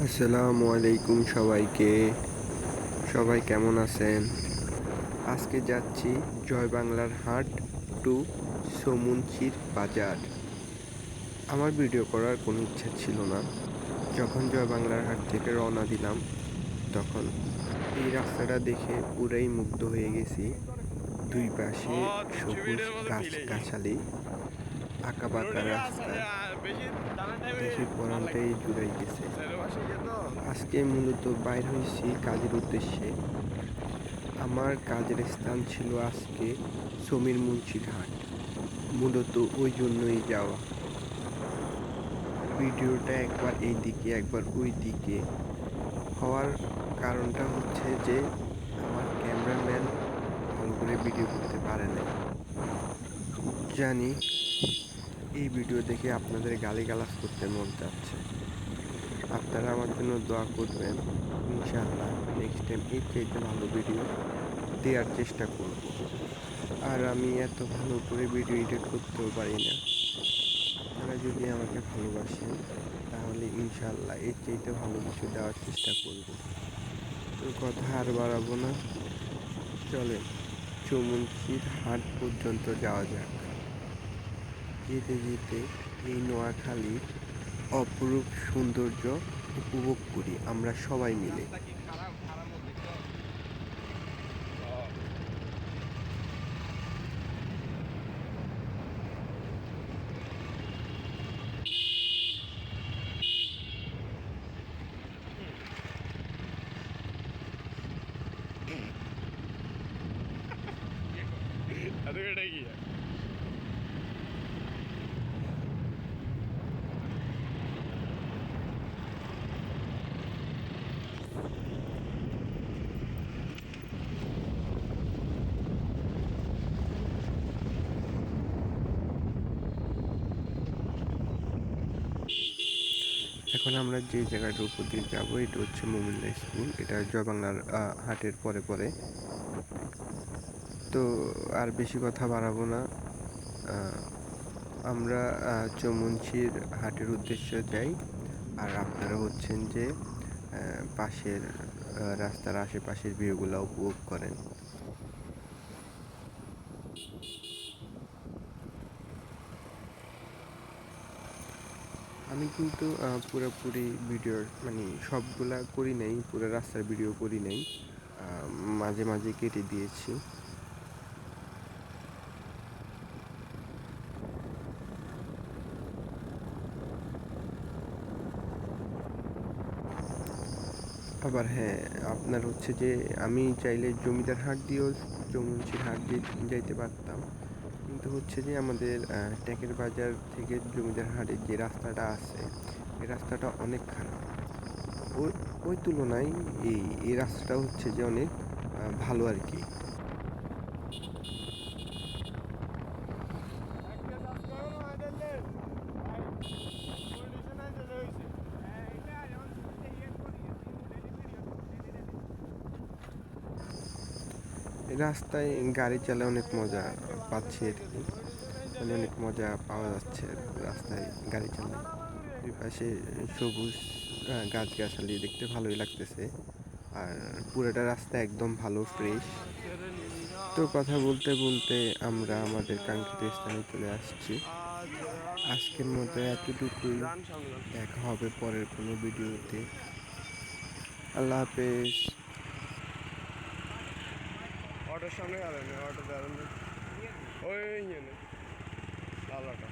আসসালামু আলাইকুম সবাইকে। সবাই কেমন আছেন? আজকে যাচ্ছি জয় বাংলার হাট টু সমুন্সির বাজার। আমার ভিডিও করার কোনো ইচ্ছা ছিল না। যখন জয় বাংলার হাট থেকে রওনা দিলাম তখন এই রাস্তাটা দেখে পুরাই মুগ্ধ হয়ে গেছি। দুই পাশে সবুজ গাছগাছালি, আঁকাবাঁকা রাস্তা দেখে পরানটাই জুড়াই গেছে। আজকে মূলত বাইর হয়েছি কাজের উদ্দেশ্যে। আমার কাজের স্থান ছিল আজকে সমীর মুন্সির হাট। মূলত ওই জন্যই যাওয়া। ভিডিওটা একবার এই দিকে একবার ওই দিকে হওয়ার কারণটা হচ্ছে যে আমার ক্যামেরাম্যান ভালো করে ভিডিও করতে পারে নাই। জানি এই ভিডিও দেখে আপনাদের গালিগালাজ করতে মন চাচ্ছে। আপনারা আমার জন্য দোয়া করবেন। ইনশাআল্লাহ নেক্সট টাইম এর চাইতে ভালো ভিডিও দেওয়ার চেষ্টা করব। আর আমি এত ভালো করে ভিডিও এডিট করতেও পারি না। আপনারা যদি আমাকে ভালোবাসেন তাহলে ইনশাআল্লাহ এর চাইতে ভালো কিছু দেওয়ার চেষ্টা করব। তো কথা আর বাড়াবো না, চলেন চৌমুহনীর হাট পর্যন্ত যাওয়া যাক। যেতে যেতে এই নোয়াখালীর অপরূপ সৌন্দর্য উপভোগ করি আমরা সবাই মিলে। അതുകടെ ഗിയ এখন আমরা যে জায়গাটার উপর দিয়ে যাবো এটা হচ্ছে মোমিল্লা স্কুল। এটা জয় বাংলার হাটের পরে পরে। তো আর বেশি কথা বাড়াবো না। আমরা চৌমুহনীর হাটের উদ্দেশ্যে যাই। আর আপনারা হচ্ছেন যে পাশের রাস্তার আশেপাশের ভিউগুলো উপভোগ করেন। আমি কিন্তু পুরোপুরি ভিডিওর মানে সবগুলা করি নাই, পুরো রাস্তার ভিডিও করি নাই, মাঝে মাঝে কেটে দিয়েছি। আবার হ্যাঁ, আপনার হচ্ছে যে আমি চাইলে জমিদার হাট দিয়েও চৌমুহনীর হাট যাইতে পারতাম, কিন্তু হচ্ছে যে আমাদের ট্যাকের বাজার থেকে জমিদার হাটের যে রাস্তাটা আছে এই রাস্তাটা অনেক খারাপ। ওই ওই তুলনায় এই রাস্তাটা হচ্ছে যে অনেক ভালো আর কি। রাস্তায় গাড়ি চালায় অনেক মজা পাচ্ছি আর কি, মানে অনেক মজা পাওয়া যাচ্ছে রাস্তায় গাড়ি চালায়। দুই পাশে সবুজ গাছগাছালি দেখতে ভালোই লাগতেছে। আর পুরোটা রাস্তা একদম ভালো ফ্রেশ। তো কথা বলতে বলতে আমরা আমাদের কাঙ্ক্ষিত স্থানে চলে আসছি। আজকের মতো এতটুকুই, দেখা হবে পরের কোনো ভিডিওতে। আল্লাহ হাফেজ। অটোর সামনে গেলেন অটো দাঁড়ান ওই লালাটা